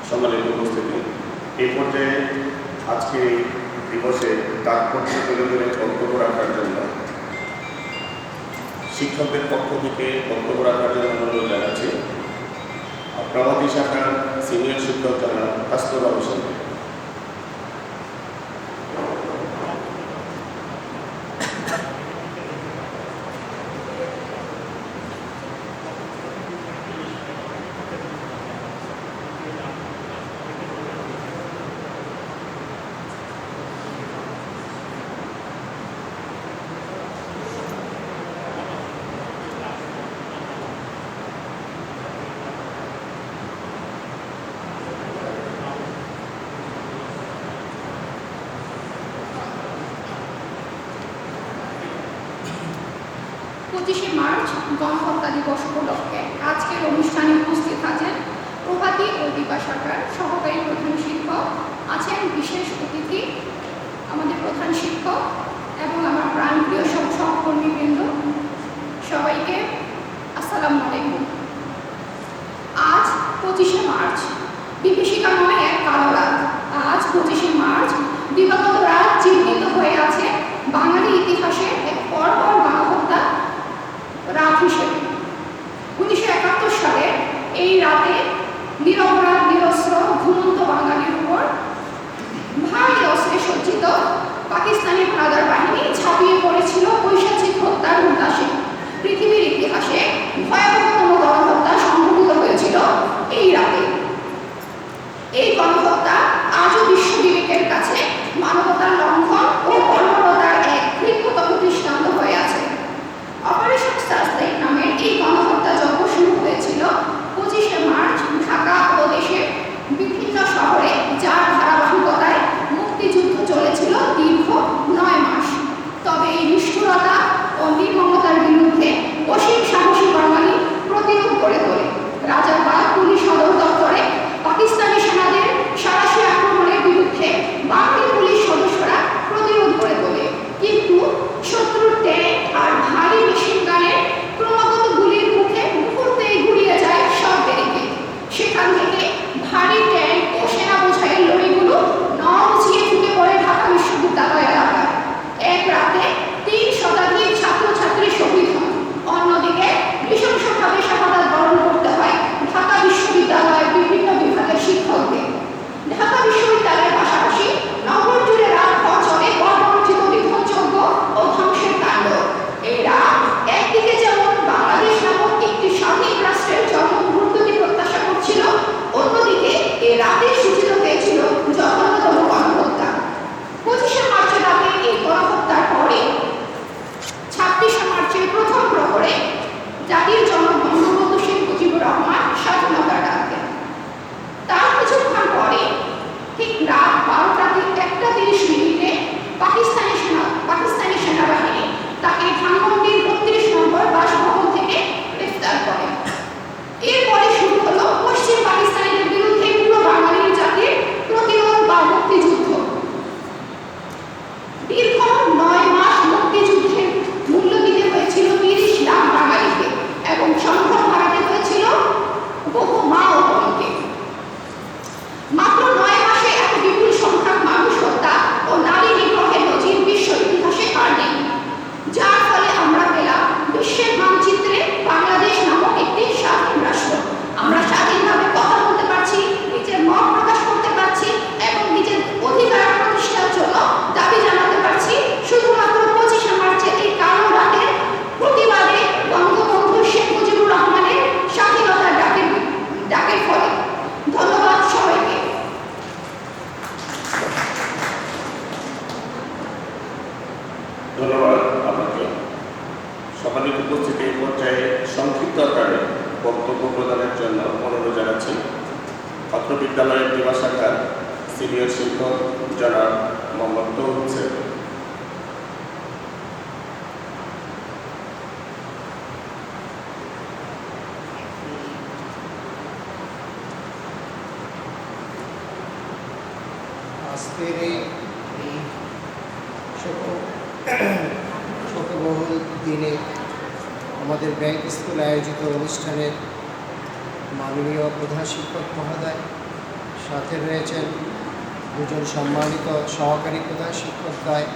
সম্মানিত উপস্থিতি, এই পর্যায়ে আজকে দিবসে তাৎপর্য তুলে ধরে বক্তব্য রাখার জন্য শিক্ষকদের পক্ষ থেকে বক্তব্য রাখার জন্য অনুরোধ জানাচ্ছি প্রভাতী শাখার সিনিয়র শিক্ষক জনাব কাস্তূরবা হোসেন। 25শে মার্চ গণহত্যা দিবস উপলক্ষে আজকের অনুষ্ঠানে উপস্থিত আছেন প্রভাতী ও দিবা শাখার সহকারী প্রধান শিক্ষক, আছেন বিশেষ অতিথি আমাদের প্রধান শিক্ষক এবং আমার প্রাণপ্রিয় সব সহকর্মীবৃন্দ, সবাইকে আসসালামু আলাইকুম। আজ 25শে মার্চ, বিভীষিকা নয় এক কালো রাত। আজ 25শে মার্চ দিবাগত রাত চিহ্নিত হয়ে আছে বাঙালি ইতিহাসে এক পরপর গণহত্যা রাত হিসেবে। 1971 সালে এই রাতে নিরপরাধ নিরস্ত্র ঘুমন্ত বাঙালির উপর ভারী অস্ত্রে সজ্জিত পাকিস্তানি হানাদার বাহিনী ঝাঁপিয়ে পড়েছিল পৈশাচিক হত্যার উল্লাসে। পৃথিবীর ইতিহাসে ভয়াবহতম গণহত্যা সংঘটিত হয়েছিল এই রাতে। এই গণহত্যা আজও বিশ্ব বিবেকের কাছে মানবতার লঙ্ঘন ও বর্বরতার এক বৃহত্তম দৃষ্টান্ত হয়ে আছে। অপারেশন সার্চলাইট নামের এই গণহত্যা যজ্ঞ শুরু হয়েছিল 25শে মার্চ ঢাকা ও দেশের বিভিন্ন শহরে, যার ধারাবাহিকতায় মুক্তিযুদ্ধ চলেছিল দীর্ঘ 9 মাস। তবে এই নিষ্ঠুরতা ও নির্মমতার বিরুদ্ধে অসীম সাহসী বাঙালি প্রতিরোধ গড়ে তোলে। রাজারবাগ পুলিশ সদর দপ্তরে পাকিস্তানি সেনাদের সাঁড়াশি আক্রমণের বিরুদ্ধে বাঙালি পুলিশ সদস্যরা প্রতিরোধ গড়ে তোলে, কিন্তু শত্রুর ট্যাঙ্ক আর ভারী মেশিন গানের ক্রমাগত গুলির মুখে মুহূর্তেই গুলিয়ে যায় সব ব্যারিকেড। সেখান থেকে ভারী ট্যাঙ্ক ও সেনা বোঝাইয়ের লরিগুলো নজিয়ে ঢুকে পড়ে ঢাকা বিশ্ববিদ্যালয় এলাকায়। এক রাতে 3 শতাধিক ছাত্রছাত্রী শহীদ হন। অন্যদিকে নৃশংসভাবে শাহাদাত বরণ করতে হয় ঢাকা বিশ্ববিদ্যালয়ের বিভিন্ন বিভাগের শিক্ষকদের। ঢাকা বিশ্ববিদ্যালয়ের পাশাপাশি নগর জুড়ে রাত ভর চলে বর্বরচিত নিধনযজ্ঞ ও ধ্বংসের তাণ্ডব। এই রাত একদিকে যেমন বাংলাদেশ নামক একটি স্বাধীন রাষ্ট্রের জন্ম মুহূর্তকে প্রত্যাশা করছিল, অন্যদিকে এই রাতে সূচিত হয়েছিল জঘন্যতম গণহত্যা। 25শে মার্চের রাতে এই গণহত্যার পরে 26শে মার্চের প্রথম প্রহরে জাতির জনক বঙ্গবন্ধু শেখ মুজিবুর রহমান স্বাধীনতার ডাক দেন। তার কিছুক্ষণ পরে ঠিক রাত 12:01:30 পাকিস্তানি সেনাবাহিনী তাকে ধানমন্ডির 32 নম্বর বাসভবন থেকে গ্রেফতার করে। এরপরে শুরু হলো পশ্চিম পাকিস্তানিদের বিরুদ্ধে পুরো বাঙালি জাতির প্রতিরোধ বা মুক্তিযুদ্ধ। দীর্ঘ 9 মাস মুক্তিযুদ্ধের মূল্য দিতে হয়েছিল 30 লাখ বাঙালিকে এবং সম্ভব হারাতে হয়েছিল বহু মা ও বোনকে। মাত্র 9 মাসে এত বিপুল সংখ্যক মানুষ হত্যা ও নারী নিগ্রহের নজির বিশ্ব ইতিহাসে আর নেই, যার ফলে আমরা পেলাম বিশ্বের মানচিত্রে বাংলাদেশ নামক একটি স্বাধীন রাষ্ট্র। আমরা স্বাধীনভাবে কথা বলতে পারছি, নিজের মত প্রকাশ করতে পারছি এবং নিজের অধিকার প্রতিষ্ঠার জন্য দাবি জানাতে পারছি শুধুমাত্র 25শে মার্চের এই কালো রাতের প্রতিবাদে বঙ্গবন্ধু শেখ মুজিবুর রহমানের স্বাধীনতার ডাকের ফলে। ধন্যবাদ সবাইকে। ধন্যবাদ আপনাকে। সম্মানিত উপস্থিতি, এই পর্যায়ে সংক্ষিপ্ত আকারে বক্তব্য প্রদানের জন্য অনুরোধ জানাচ্ছি অত্র বিদ্যালয়ের দিবা শাখার সিনিয়র শিক্ষক জনাব মোহাম্মদ তৌহিদ হোসেন। আজকের এই শোকবহুল দিনে আমাদের ব্যাংক স্কুলে আয়োজিত অনুষ্ঠানের মাননীয় প্রধান শিক্ষক মহোদয়, সাথে রয়েছেন দুজন সম্মানিত সহকারী প্রধান শিক্ষকদ্বয়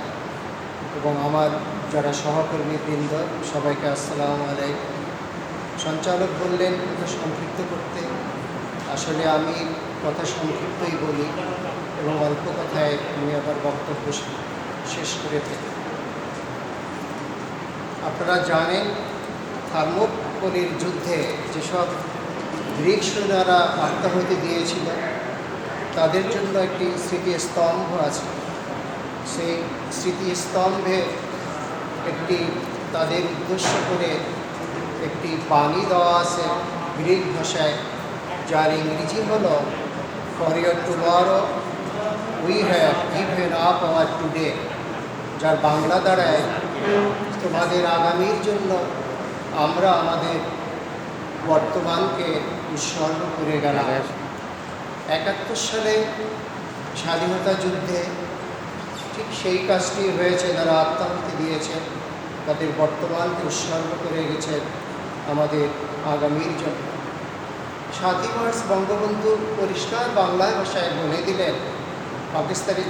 এবং আমার যারা সহকর্মীবৃন্দ, সবাইকে আসসালামু আলাইকুম। সঞ্চালক বললেন কথা সংক্ষিপ্ত করতে, আসলে আমি কথা সংক্ষিপ্তই বলি এবং অল্প কথায় আমি আবার বক্তব্য শেষ করে থাকি। আপনারা জানেন, থার্মোপলির যুদ্ধে যেসব গ্রিক সৈন্যরা আত্মাহুতি দিয়েছিল তাদের জন্য একটি স্মৃতিস্তম্ভ আছে। সেই স্মৃতিস্তম্ভে একটি তাদের উদ্দেশ্য করে একটি বাণী দেওয়া আছে গ্রিক ভাষায়, যার ইংরেজি হলো for your tomorrow we have given up hour today, যার বাংলা দাঁড়ায় তোমাদের আগামীর জন্য আমরা আমাদের বর্তমানকে উৎসর্গ করে গেলাম। 71 সালে স্বাধীনতা যুদ্ধে ঠিক সেই কাজটি হয়েছে, যারা আত্মাহুতি দিয়েছে তাদের বর্তমানকে উৎসর্গ করে গেছে আমাদের আগামীর জন্য। 7ই মার্চ বঙ্গবন্ধু পরিষ্কার বাংলায় ভাষায় বলে দিলেন পাকিস্তানি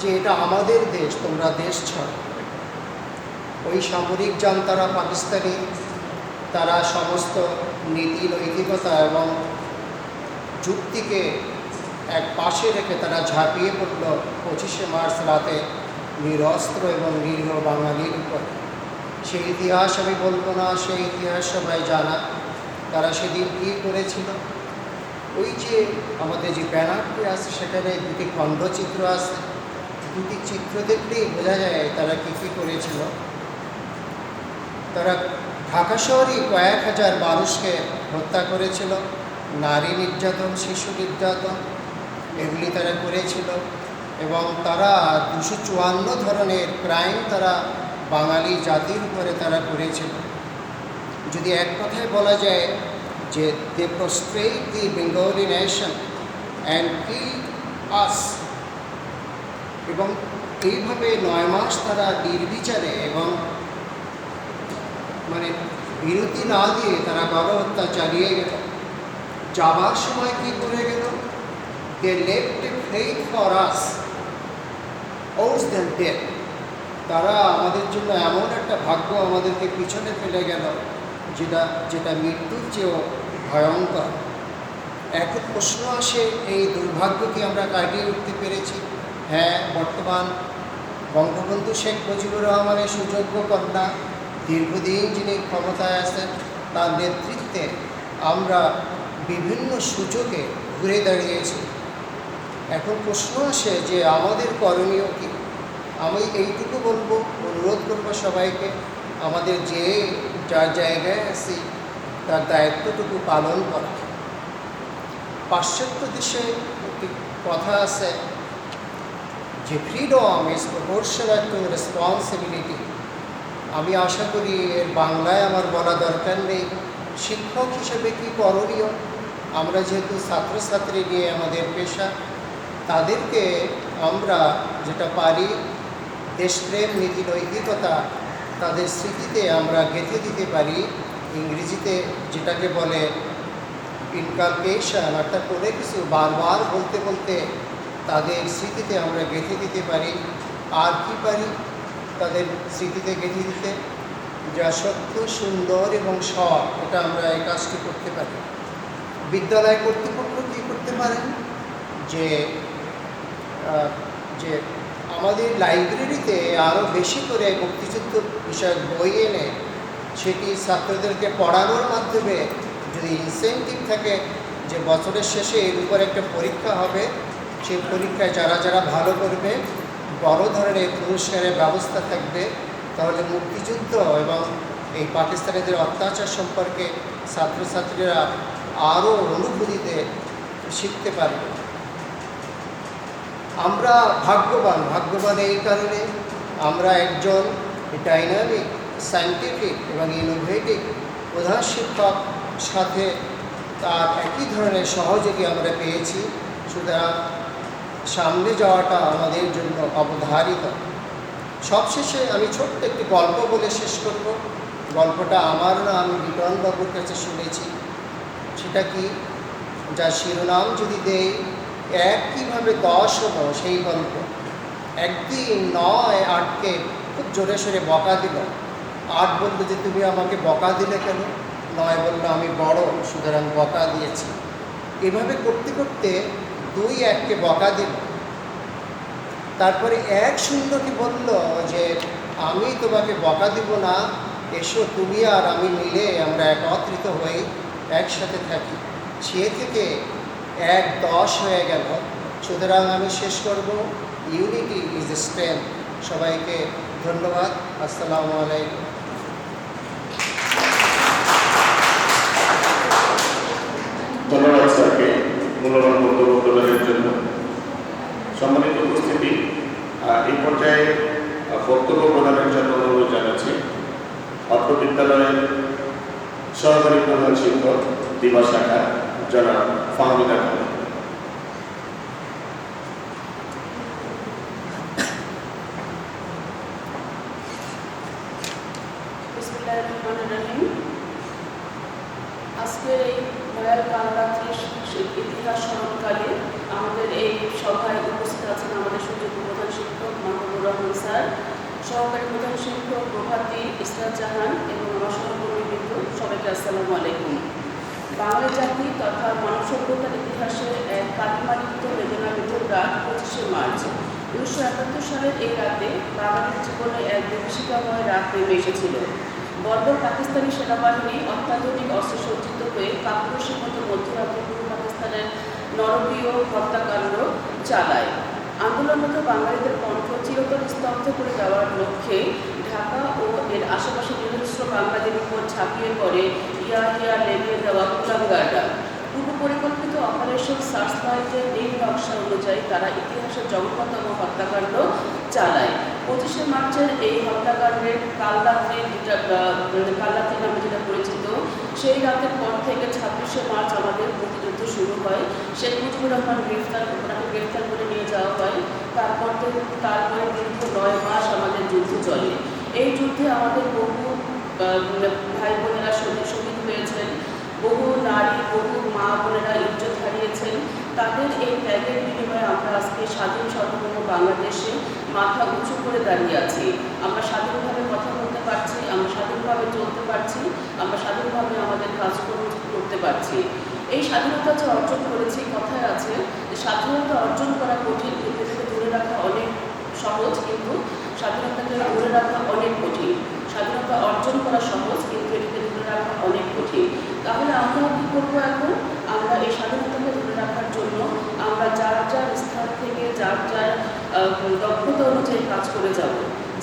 যে এটা আমাদের দেশ, তোমরা দেশ ছাড়ো। ওই সামরিক জান্তারা পাকিস্তানি, তারা সমস্ত নীতি নৈতিকতা এবং যুক্তিকে এক পাশে রেখে তারা ঝাঁপিয়ে পড়ল 25শে মার্চ রাতে নিরস্ত্র এবং নিরীহ বাঙালির উপর। সেই ইতিহাস আমি বলবো না, সেই ইতিহাস সবাই জানা। তারা সেদিন কী করেছিল, ওই যে আমাদের যে ব্যানারটি আছে সেখানে দুটি খণ্ডচিত্র আছে, দুটি চিত্র দেখলেই বোঝা যায় তারা কী কী করেছিল। তারা ঢাকা শহরেই কয়েক হাজার মানুষকে হত্যা করেছিল, নারী নির্যাতন, শিশু নির্যাতন এগুলি তারা করেছিল এবং তারা 254 ধরনের ক্রাইম তারা বাঙালি জাতির উপরে তারা করেছিল। যদি এক কথায় বলা যায় যে they prostrate the Bengali nation and kill us, এবং এইভাবে 9 মাস তারা নির্বিচারে এবং মানে বিরতি না দিয়ে তারা গণহত্যা চালিয়ে গেল। যাবার সময় কী করে গেল, they left a fate for us worse than death. তারা আমাদের জন্য এমন একটা ভাগ্য আমাদেরকে পিছনে ফেলে গেল যেটা মৃত্যুর চেয়েও ভয়ঙ্কর। এখন প্রশ্ন আসে, এই দুর্ভাগ্য কি আমরা কাটিয়ে উঠতে পেরেছি? হ্যাঁ, বর্তমান বঙ্গবন্ধু শেখ মুজিবুর রহমানের সুযোগ্য কন্যা, দীর্ঘদিন যিনি ক্ষমতায় আছেন, তার নেতৃত্বে আমরা বিভিন্ন সুযোগে ঘুরে দাঁড়িয়েছি। এখন প্রশ্ন আসে যে আমাদের করণীয় কী? আমি এইটুকু বলবো, অনুরোধ করবো সবাইকে, আমাদের যে যার জায়গায় আছি তার দায়িত্বটুকু পালন করা। পাশ্চাত্য দেশে একটি কথা আছে যে freedom is proportional to responsibility. আমি আশা করি এর বাংলায় আমার বলা দরকার নেই। শিক্ষক হিসেবে কী করণীয়, আমরা যেহেতু ছাত্রছাত্রী নিয়ে আমাদের পেশা, তাদেরকে আমরা যেটা পারি দেশপ্রেম, নীতি নৈতিকতা তাদের স্মৃতিতে আমরা গেঁথে দিতে পারি। ইংরেজিতে যেটাকে বলে ইনকালকেশন, অর্থাৎ কোনো কিছু বারবার বলতে বলতে তাদের স্মৃতিতে আমরা গেঁথে দিতে পারি। আর কি পারি তাদের স্মৃতিতে গেঁথে দিতে? যা সত্য, সুন্দর এবং সৎ, এটা আমরা এই কাজটি করতে পারি। বিদ্যালয় কর্তৃপক্ষ কী করতে পারেন, যে আমাদের লাইব্রেরিতে আরও বেশি করে মুক্তিযুদ্ধ বিষয়ক বই এনে সেটি ছাত্রদেরকে পড়ানোর মাধ্যমে যদি ইনসেন্টিভ থাকে যে বছরের শেষে এর উপর একটা পরীক্ষা হবে, সেই পরীক্ষায় যারা যারা ভালো করবে বড় ধরনের পুরস্কারের ব্যবস্থা থাকবে, তাহলে মুক্তিযুদ্ধ এবং এই পাকিস্তানিদের অত্যাচার সম্পর্কে ছাত্রছাত্রীরা আরও অনুভূতিতে শিখতে পারবে। আমরা ভাগ্যবান এই কারণে আমরা একজন ডাইনামিক, সায়েন্টিফিক এবং ইনোভেটিভ প্রধান শিক্ষক সাথে তার একই ধরনের সহযোগী আমরা পেয়েছি। সুতরাং সামনে যাওয়াটা আমাদের জন্য অবধারিত। সবশেষে আমি ছোট্ট একটি গল্প বলে শেষ করব। গল্পটা আমার না, আমি লিটনবাবুর কাছে শুনেছি। সেটা কি, যার শিরোনাম যদি দেই এক কীভাবে 10 হলো সেই গল্প। একদিন 9 8কে খুব জোরে সোরে বকা দিল। 8 বলল যে তুমি আমাকে বকা দিলে কেন? 9 বলল আমি বড় সুতরাং বকা দিয়েছি। এভাবে করতে করতে 2 1কে বকা দিল। তারপরে 1 0কে বলল যে আমি তোমাকে বকা দিব না, এসো তুমি আর আমি মিলে আমরা একত্রিত হয়ে একসাথে থাকি। সে থেকে 1 10 হয়ে গেল। সুতরাং আমি শেষ করব, ইউনিটি ইজ এ স্ট্রেংথ। সবাইকে ধন্যবাদ। আসসালামু আলাইকুম। ধন্যবাদ স্যারকে মূল্যবান বক্তব্য প্রদানের জন্য। সম্মানিত উপস্থিতি, এই পর্যায়ে বক্তব্য প্রদানের জন্য অনুরোধ জানাচ্ছি অত্র বিদ্যালয়ের সহকারী প্রধান শিক্ষক দিবা শাখা জনাব ফাহমিদা খান। আজকের এই ভয়াল কালরাত্রির ইতিহাস স্মরণকালে আমাদের এই সভায় উপস্থিত আছেন আমাদের সুযোগ্য প্রধান শিক্ষক মাহবুবুর রহমান স্যার, সহকারী প্রধান শিক্ষক প্রভাতী ইসরাত জাহান এবং আমার সহকর্মীবৃন্দ, সবাইকে আসসালামু আলাইকুম। বাঙালি জাতি তথা মানব সভ্যতার ইতিহাসে এক কালিমালিপ্ত বেদনাবিধুর রাত 25শে মার্চ। 1971 সালের এই রাতে বাঙালির জীবনে এক বিভীষিকাময় রাত নেমে এসেছিল। বর্বর পাকিস্তানি সেনাবাহিনী অত্যাধুনিক অস্ত্রসজ্জিত হয়ে কাপুরুষের মতো মধ্যরাতে পূর্ব পাকিস্তানের নরবীয় হত্যাকাণ্ড চালায়। আন্দোলনরত বাঙালিদের কণ্ঠ চিরতর স্তব্ধ করে দেওয়ার লক্ষ্যে ঢাকা ও এর আশেপাশে নিরস্ত্র বাঙালির উপর ঝাঁপিয়ে পড়ে ইয়া হিয়া লেলিয়ে দেওয়া কুলাঙ্গাররা। পূর্ব পরিকল্পিত অপারেশন সার্চলাইটের নীল নকশা অনুযায়ী তারা ইতিহাসের জঘন্যতম হত্যাকাণ্ড চালায়। 25শে মার্চের এই হত্যাকাণ্ডের কালরাত্রি নামে যেটা পরিচিত, সেই রাতের পর থেকে 26শে মার্চ আমাদের মুক্তিযুদ্ধ শুরু হয়। শেখ মুজিবুর রহমান গ্রেফতার করে নিয়ে যাওয়া হয়। তারপরে দীর্ঘ 9 মাস আমাদের যুদ্ধ চলে। এই যুদ্ধে আমাদের বহু ভাই বোনেরা শহীদ হয়েছেন, বহু নারী, বহু মা বোনেরা ইজ্জত হারিয়েছেন। তাদের এই ত্যাগের বিনিময়ে আমরা আজকে স্বাধীন সার্বভৌম বাংলাদেশে মাথা উঁচু করে দাঁড়িয়ে আছি। আমরা স্বাধীনভাবে কথা বলতে পারছি, আমরা স্বাধীনভাবে চলতে পারছি, আমরা স্বাধীনভাবে আমাদের কাজকর্ম করতে পারছি। এই স্বাধীনতা যে অর্জন করেছি, কথায় আছে যে স্বাধীনতা অর্জন করা কঠিন, কিন্তু এটাকে ধরে রাখা অনেক সহজ, কিন্তু স্বাধীনতাকে ধরে রাখা অনেক কঠিন। স্বাধীনতা অর্জন করা সহজ, কিন্তু এটাকে ধরে রাখা অনেক কঠিন। তাহলে আমরা কী করবো এখন? আমরা এই স্বাধীনতাকে ধরে রাখার জন্য আমরা যার যার স্থান থেকে যার যার দক্ষতা অনুযায়ী কাজ করে যাব।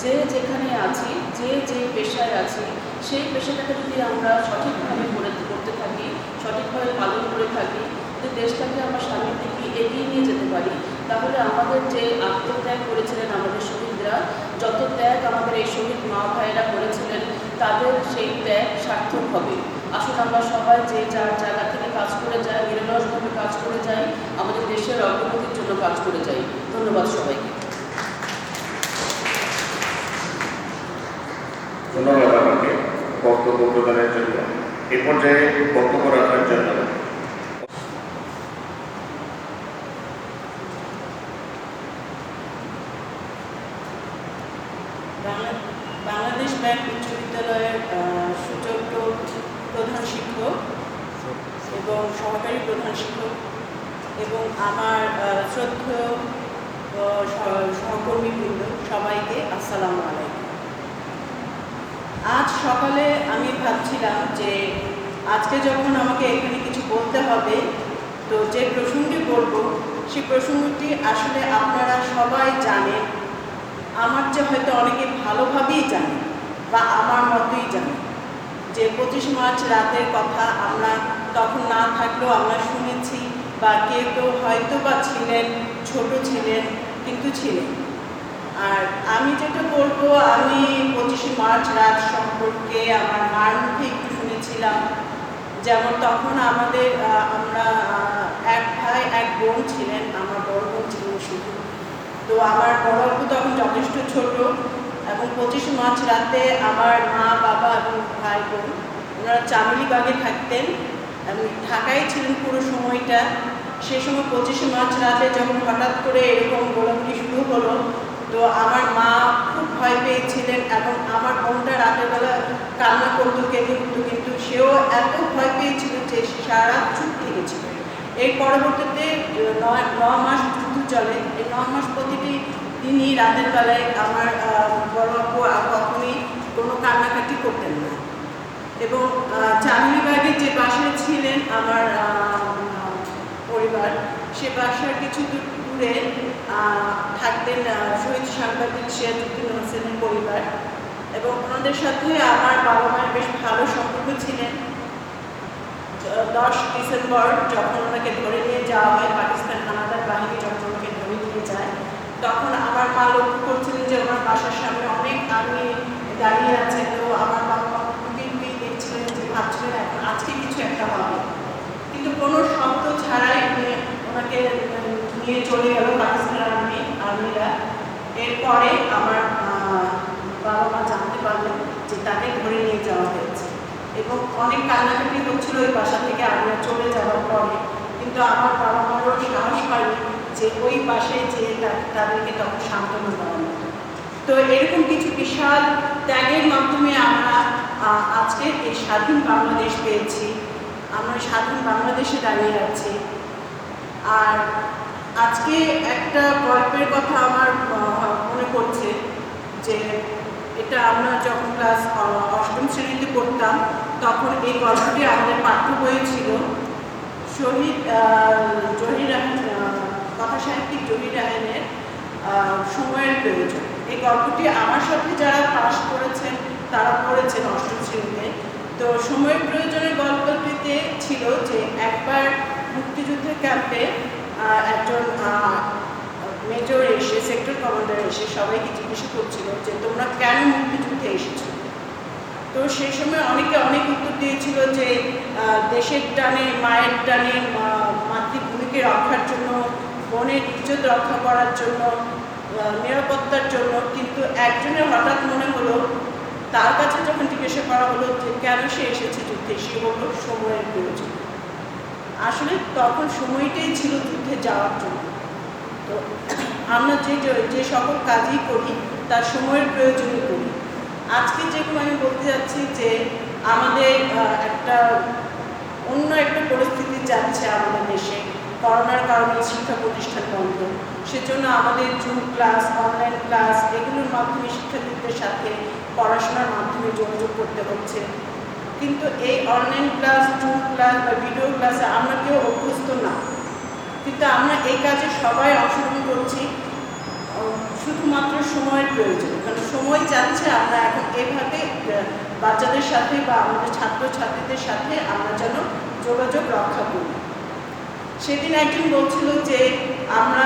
যে যেখানে আছি, যে যে পেশায় আছি, সেই পেশাটাকে যদি আমরা সঠিকভাবে করতে থাকি, সঠিকভাবে পালন করে থাকি, যদি দেশটাকে আমরা সামনের দিকে এগিয়ে নিয়ে যেতে পারি, তাহলে আমাদের যে আত্মত্যাগ করেছিলেন আমাদের শহীদরা, যত ত্যাগ আমাদের এই শহীদ মা ভাইয়েরা করেছিলেন, তাদের সেই ত্যাগ সার্থক হবে। আসলে আমরা সবাই যে যার জায়গা থেকে কাজ করে যাই, নিরলসভাবে কাজ করে যাই, আমাদের দেশের অগ্রগতির জন্য কাজ করে যাই। ধন্যবাদ সবাইকে। ধন্যবাদ আমাকে বক্তব্য প্রদানের জন্য। এ পর্যায়ে বক্তব্য রাখার জন্য বাংলাদেশ ব্যাংক উচ্চ বিদ্যালয়ের সুযোগ্য প্রধান শিক্ষক এবং সহকারী প্রধান শিক্ষক এবং আমার শ্রদ্ধেয় সহকর্মীবৃন্দ, সবাইকে আসসালামু আলাইকুম। আজ সকালে আমি ভাবছিলাম যে আজকে যখন আমাকে এখানে কিছু বলতে হবে, তো যে প্রসঙ্গে বলবো সেই প্রসঙ্গটি আসলে আপনারা সবাই জানেন, আমার যে হয়তো অনেকে ভালোভাবেই জানে বা আমার মতোই জানে, যে 25 মার্চ রাতের কথা আমরা তখন না থাকলেও আমরা শুনেছি, বা কেউ কেউ হয়তো বা ছিলেন, ছোট ছিলেন, কিন্তু ছিলেন। আর আমি যেটা বলবো, আমি 25 মার্চ রাত সম্পর্কে আমার মার মুখে একটু শুনেছিলাম। যেমন তখন আমরা এক ভাই এক বোন ছিলেন, আমার বড় বোন ছিলেন শুধু। তো আমার বড় আপু তখন যথেষ্ট ছোট, এবং 25 মার্চ রাতে আমার মা, বাবা এবং ভাই বোন ওনারা চামেলিবাগে থাকতেন এবং ঢাকায় ছিলেন পুরো সময়টা। সেই সময় 25শে মার্চ রাতে যখন হঠাৎ করে এরকম গোলাগুলি শুরু হলো, তো আমার মা খুব ভয় পেয়েছিলেন এবং আমার বোনটা রাতের বেলা কান্না করতো, কেঁদে উঠতো, কিন্তু সেও এত ভয় পেয়েছিল যে সে সারা রাত চুপ থেকেছিল। এর পরবর্তীতে 9 মাস যুদ্ধ চলে। এই 9 মাস প্রতিটি দিনই রাতের বেলায় আমার বড় আপু আর কখনই কোনো কান্নাকাটি করতেন না। এবং চাঁদনীবাগের যে বাসায় ছিলেন আমার পরিবার, সে বাসার কিছু দূরে থাকতেন শহীদ সাংবাদিক সিরাজউদ্দিন হোসেনের পরিবার, এবং ওনাদের সাথে আমার বাবা মায়ের বেশ ভালো সম্পর্ক ছিলেন। 10 ডিসেম্বর যখন ওনাকে ধরে নিয়ে যাওয়া হয়, পাকিস্তান হানাদার বাহিনী যখন ওনাকে ধরে নিয়ে যায়, তখন আমার মা লক্ষ্য করছিলেন যে ওনার বাসার সামনে অনেক আর্মি দাঁড়িয়ে আছে। তো আমার বাবা মা দেখছিলেন যে ভাবছিলেন এখন আজকে কিছু একটা হবে, কিন্তু কোনো শব্দ ছাড়াই ওনাকে নিয়ে চলে গেল পাকিস্তান আর্মিরা। এরপরে আমার বাবা মা জানতে পারলেন যে তাকে ধরে নিয়ে যাওয়া হয়েছে, এবং অনেক কান্নাকাটি হচ্ছিল ওই বাসা থেকে আর্মিরা চলে যাওয়ার পরে। কিন্তু আমার বাবা মারও সাহস পায়নি যে ওই বাসায় যেয়ে তাদেরকে তখন সান্ত্বনা দেওয়া। তো এরকম কিছু বিশাল ত্যাগের মাধ্যমে আমরা আজকে এই স্বাধীন বাংলাদেশ পেয়েছি। আমরা স্বাধীন বাংলাদেশে দাঁড়িয়ে আছি। আর আজকে একটা গল্পের কথা আমার মনে পড়ছে, যে এটা আমরা যখন ক্লাস 8ম শ্রেণীতে পড়তাম, তখন এই গল্পটি আমাদের পাঠ্য বইয়ে ছিল। শহীদ জহির কথা সাহিত্যিক জহির রায়হানের সময়ের প্রয়োজন। এই গল্পটি আমার সাথে যারা পাস করেছেন তারা পড়েছেন 8ম শ্রেণীতে। তো সময়ের প্রয়োজনের গল্পটিতে ছিল যে একবার মুক্তিযুদ্ধের ক্যাম্পে একজন মেজর এসে, সেক্টর কমান্ডার এসে সবাইকে জিজ্ঞাসা করছিল যে তোমরা কেন মুক্তিযুদ্ধে এসেছো। তো সেই সময় অনেকে অনেক উত্তর দিয়েছিল যে দেশের টানে, মায়ের টানে, মাতৃভূমিকে রক্ষার জন্য, বোনের ইজ্জত রক্ষা করার জন্য, নিরাপত্তার জন্য। কিন্তু একজনের হঠাৎ মনে হলো, তার কাছে যখন জিজ্ঞাসা করা হলো যে কেন সে এসেছে যুদ্ধে, সে বলল সময়ের প্রয়োজন। আসলে তখন সময়টাই ছিল যুদ্ধে যাওয়ার জন্য। তো আমরা যে সকল কাজই করি তার সময়ের প্রয়োজনই করি। আজকে যেরকম আমি বলতে যাচ্ছি যে আমাদের অন্য একটা পরিস্থিতি যাচ্ছে আমাদের দেশে, করোনার কারণে শিক্ষা প্রতিষ্ঠান বন্ধ। সেজন্য আমাদের জুম ক্লাস, অনলাইন ক্লাস, এগুলোর মাধ্যমে শিক্ষার্থীদের সাথে পড়াশোনার মাধ্যমে যোগাযোগ করতে হচ্ছে। কিন্তু এই অনলাইন ক্লাস, জুম ক্লাস বা ভিডিও ক্লাসে আমরা কেউ অভ্যস্ত না, কিন্তু আমরা এই কাজে সবাই অংশগ্রহণ করছি শুধুমাত্র সময়ের প্রয়োজন। কারণ সময় যাচ্ছে, আমরা এখন এভাবে বাচ্চাদের সাথে বা আমাদের ছাত্রছাত্রীদের সাথে আমরা যেন যোগাযোগ রক্ষা করি। সেদিন একজন বলছিল যে আমরা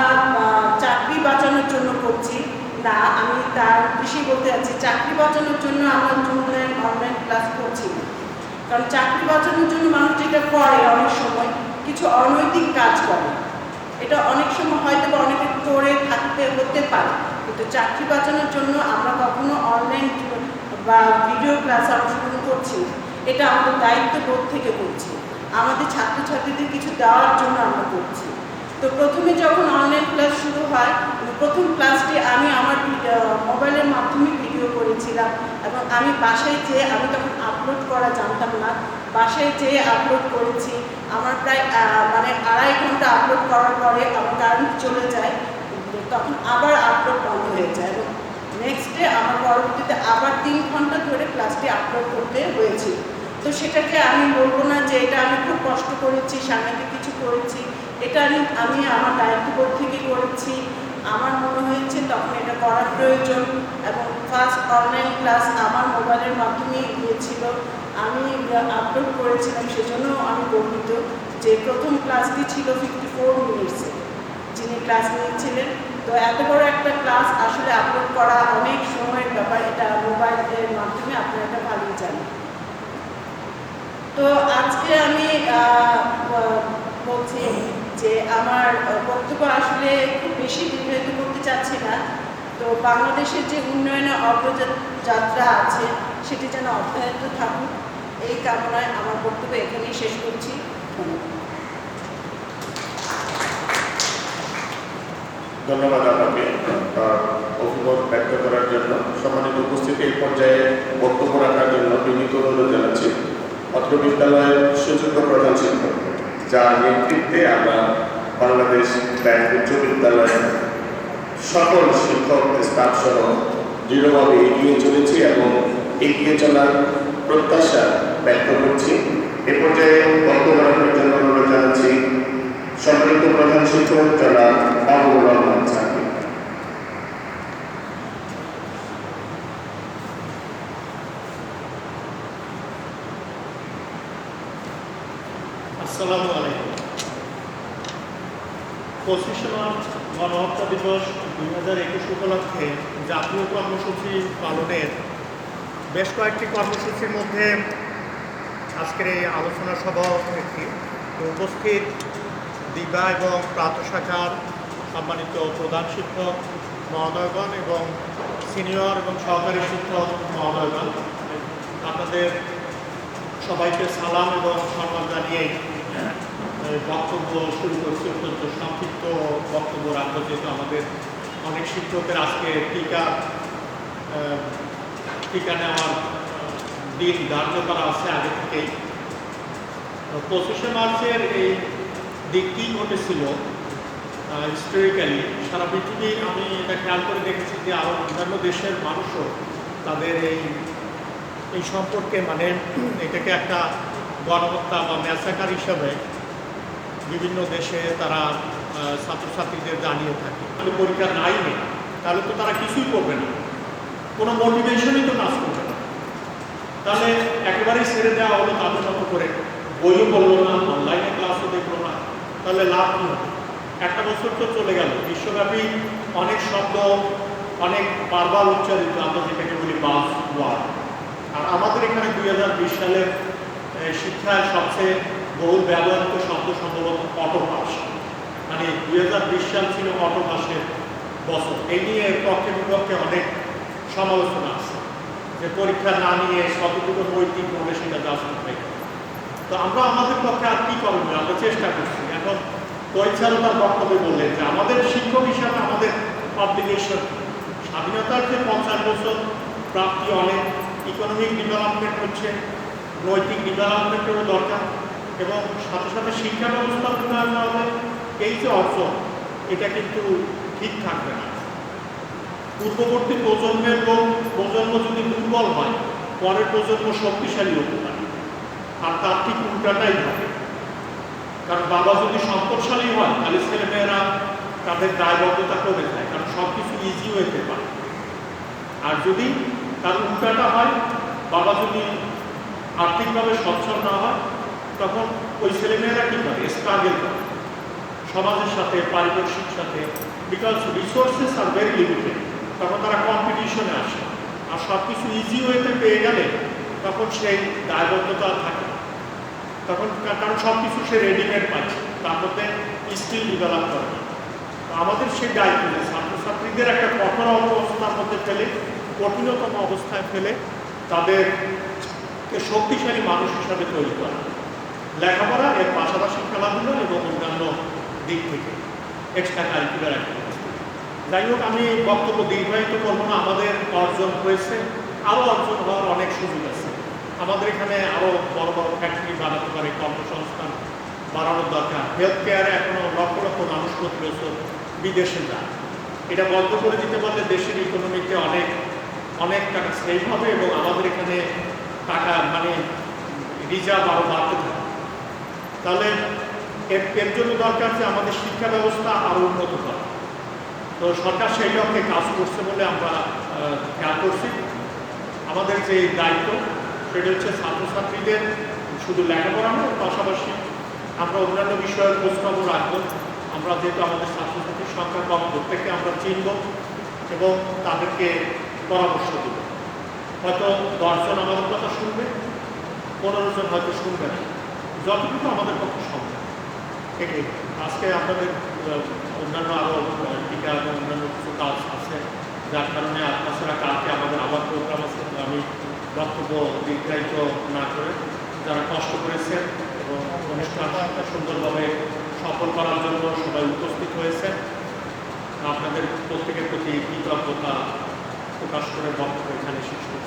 চাকরি বাঁচানোর জন্য করছি। না, আমি তার বেশি বলতে যাচ্ছি, চাকরি বাঁচানোর জন্য আমরা অনলাইন ক্লাস করছি না। কারণ চাকরি বাঁচানোর জন্য মানুষ যেটা করে, অনেক সময় কিছু অনৈতিক কাজ করে। এটা অনেক সময় হয়তো বা অনেকে করে হতে পারে, কিন্তু চাকরি বাঁচানোর জন্য আমরা কখনো অনলাইন বা ভিডিও ক্লাসে অংশগ্রহণ করছি না। এটা আমাদের দায়িত্ববোধ থেকে করছি, আমাদের ছাত্রছাত্রীদের কিছু দেওয়ার জন্য আমরা করছি। তো প্রথমে যখন অনলাইন ক্লাস শুরু হয়, প্রথম ক্লাসটি আমি আমার মোবাইলের মাধ্যমে ভিডিও করেছিলাম, এবং আমি বাসায় যেয়ে, আমি তখন আপলোড করা জানতাম না, বাসায় যেয়ে আপলোড করেছি। আমার প্রায় 2.5 ঘন্টা আপলোড করার পরে আমার কারেন্ট চলে যায়, তখন আবার আপলোড বন্ধ হয়ে যায়, এবং নেক্সট ডে আমার পরবর্তীতে আবার 3 ঘন্টা ধরে ক্লাসটি আপলোড করতে হয়েছিল। তো সেটাকে আমি বলবো না যে এটা আমি খুব কষ্ট করেছি, সাংঘাতিক কিছু করেছি। এটা আমি আমার দায়িত্ববোধ থেকে করেছি। আমার মনে হয়েছে তখন এটা করার প্রয়োজন, এবং ফার্স্ট অনলাইন ক্লাস আমার মোবাইলের মাধ্যমেই গিয়েছিল, আমি আপলোড করেছিলাম। সেজন্য আমি গর্বিত যে প্রথম ক্লাসটি ছিল 54 মিনিটসে, যিনি ক্লাস নিয়েছিলেন। তো এত বড় একটা ক্লাস আসলে আপলোড করা অনেক সময়ের ব্যাপার, এটা মোবাইলের মাধ্যমে আপনারা এটা ভালোই জানেন। তো আজকে আমি বলছি যে আমার বক্তব্য আসলে খুব বেশি দীর্ঘায়িত করতে চাচ্ছি না। তো বাংলাদেশের যে উন্নয়নের অগ্রযাত্রা আছে সেটি যেন অব্যাহত থাকুক, এই কামনায় আমার বক্তব্য এখানেই শেষ করছি। ধন্যবাদ। ধন্যবাদ আপনাকে অভিমত ব্যক্ত করার জন্য। সম্মানিত উপস্থিতি, এই পর্যায়ে বক্তব্য রাখার জন্য বিনীত অনুরোধ জানাচ্ছি অত্র বিদ্যালয়ের সুযোগ্য প্রধান শিক্ষক, যার নেতৃত্বে আমরা বাংলাদেশ ব্যাংক উচ্চ বিদ্যালয়ের সকল শিক্ষক স্টাফ সহ দৃঢ়ভাবে এগিয়ে চলেছি এবং এগিয়ে চলার প্রত্যাশা ব্যক্ত করছি। এ পর্যায়ে বক্তব্য রাখার জন্য অনুরোধ জানাচ্ছি সম্মানিত প্রধান শিক্ষক জনাব মাহবুবুর রহমান স্যারকে। আসসালামু আলাইকুম। 25শে মার্চ গণহত্যা দিবস 2021 উপলক্ষে জাতীয় কর্মসূচি পালনের বেশ কয়েকটি কর্মসূচির মধ্যে আজকের এই আলোচনা সভাও একটি। উপস্থিত দিবা এবং প্রাত শাখার সম্মানিত প্রধান শিক্ষক মহোদয়গণ এবং সিনিয়র এবং সহকারী শিক্ষক মহোদয়গণ, আপনাদের সবাইকে সালাম এবং সম্মান জানিয়ে বক্তব্য শুরু করছি। অত্যন্ত সংক্ষিপ্ত বক্তব্য রাখবো, যেহেতু আমাদের অনেক শিক্ষকের আজকে টিকা নেওয়ার দিন ধার্য করা আছে আগে থেকেই। 25শে মার্চের এই দিকটি ঘটেছিল হিস্টোরিক্যালি সারা পৃথিবী। আমি এটা খেয়াল করে দেখেছি যে আরও অন্যান্য দেশের মানুষও তাদের এই সম্পর্কে মানে এটাকে একটা গণহত্যা বা ম্যাসাকার হিসাবে বিভিন্ন দেশে তারা ছাত্রছাত্রীদের জানিয়ে থাকে। পরীক্ষা নাই নেই, তাহলে তো তারা কিছুই করবে না, কোনো মোটিভেশনই তো কাজ করবে না। তাহলে একেবারেই ছেড়ে দেওয়া হলো তাদের মতো করে, বইও পড়লো না, অনলাইনে ক্লাসও দেখলো না, তাহলে লাভ কী হবে? একটা বছর তো চলে গেল, বিশ্বব্যাপী অনেক শব্দ অনেক বারবার উচ্চারিত, আমরা যেটাকে বলি বাস ওয়ার্ড। আর আমাদের এখানে 2020 সালের শিক্ষায় সবচেয়ে বহুল ব্যবহৃত শব্দ সম্ভবত অটোপাস। মানে 2020 সাল ছিল অটোপাসের বছর। এই নিয়ে পক্ষে বিপক্ষে অনেক সমালোচনা আছে যে পরীক্ষা না নিয়ে কতটুকু নৈতিকভাবে সেটা যাচ করতে। তো আমরা আমাদের পক্ষে আর কী করণীয় আমরা চেষ্টা করছি। এখন তৈছারও তার বক্তব্যে বললেন যে আমাদের শিক্ষক হিসাবে আমাদের অবলিগেশন, স্বাধীনতার যে 50 বছর প্রাপ্তি, অনেক ইকোনমিক ডেভেলপমেন্ট হচ্ছে, নৈতিক ডেভেলপমেন্টেরও দরকার এবং সাথে সাথে শিক্ষা ব্যবস্থার উন্নয়ন হবে। এই যে অর্জন, এটা কিন্তু ঠিক থাকবে না। পূর্ববর্তী প্রজন্ম যদি দুর্বল হয়, পরের প্রজন্ম শক্তিশালী হতে পারে। আর তার ঠিক উল্টাটাই হবে। কারণ বাবা যদি সম্পদশালী হয়, তাহলে ছেলেমেয়েরা তাদের দায়বদ্ধতা কমে যায়, কারণ সব কিছু ইজি হতে পারে। আর যদি তার উল্টাটা হয়, বাবা যদি আর্থিকভাবে সচ্ছল না হয়, তখন ওই ছেলেমেয়েরা কী করে? স্ট্রাগল করে সমাজের সাথে, পারিপার্শ্বিক সাথে, because resources are very limited. তখন তারা কম্পিটিশনে আসে, আর সব কিছু ইজি ওয়েতে পেয়ে গেলে তখন সেই দায়বদ্ধতা থাকে না। তখন কারণ সব কিছু সে রেডিমেড পাচ্ছে, তার মধ্যে স্কিল ডেভেলপ করে না। তো আমাদের সেই দায়িত্ব যে ছাত্রছাত্রীদের একটা কঠোর অবস্থার মধ্যে ফেলে, কঠিনতম অবস্থায় ফেলে তাদেরকে শক্তিশালী মানুষ হিসাবে তৈরি করা। লেখাপড়া, এর পাশাপাশি খেলাধুলা এবং অন্যান্য দিক থেকে এক্সট্রা কারিকুলার অ্যাক্টিভিটি। যাই হোক, আমি বক্তব্য দীর্ঘায়িত করবো না। আমাদের অর্জন হয়েছে, আরও অর্জন হওয়ার অনেক সুযোগ আছে। আমাদের এখানে আরও বড় বড় ফ্যাক্টরি বানাতে পারে, কর্মসংস্থান বাড়ানোর দরকার। হেলথ কেয়ারে এখনও লক্ষ লক্ষ মানুষ প্রতি বছর বিদেশে যায়। এটা বন্ধ করে দিতে পারলে দেশের ইকোনমিতে অনেক টাকা সেভ হবে এবং আমাদের এখানে টাকা মানে রিজার্ভ আরও বাড়তে থাকে। তাহলে এর জন্য দরকার যে আমাদের শিক্ষা ব্যবস্থা আরও উন্নত করা। তো সরকার সেই লক্ষ্যে কাজ করছে বলে আমরা খেয়াল করছি। আমাদের যে দায়িত্ব সেটা হচ্ছে ছাত্রছাত্রীদের শুধু লেখাপড়া নয়, পাশাপাশি আমরা অন্যান্য বিষয়ের খোঁজখবর রাখবো। আমরা যেহেতু আমাদের ছাত্রছাত্রীর সংখ্যা কম, প্রত্যেককে আমরা চিনব এবং তাদেরকে পরামর্শ দেব। হয়তো 10 জন আমাদের কথা শুনবে, 15 জন হয়তো শুনবে না, যতটুকু আমাদের পক্ষে সম্ভব। এটাই আজকে আপনাদের অন্যান্য আরও টিকা এবং অন্যান্য কিছু কাজ আছে, যার কারণে তাছাড়া কালকে আমাদের আবার প্রোগ্রাম আছে। আমি বক্তব্য দীর্ঘায়িত না করে যারা কষ্ট করেছেন এবং অনুষ্ঠানটা সুন্দরভাবে সফল করার জন্য সবাই উপস্থিত হয়েছেন, আপনাদের প্রত্যেকের প্রতি কৃতজ্ঞতা প্রকাশ করে বক্তব্য এখানে শেষ করছি।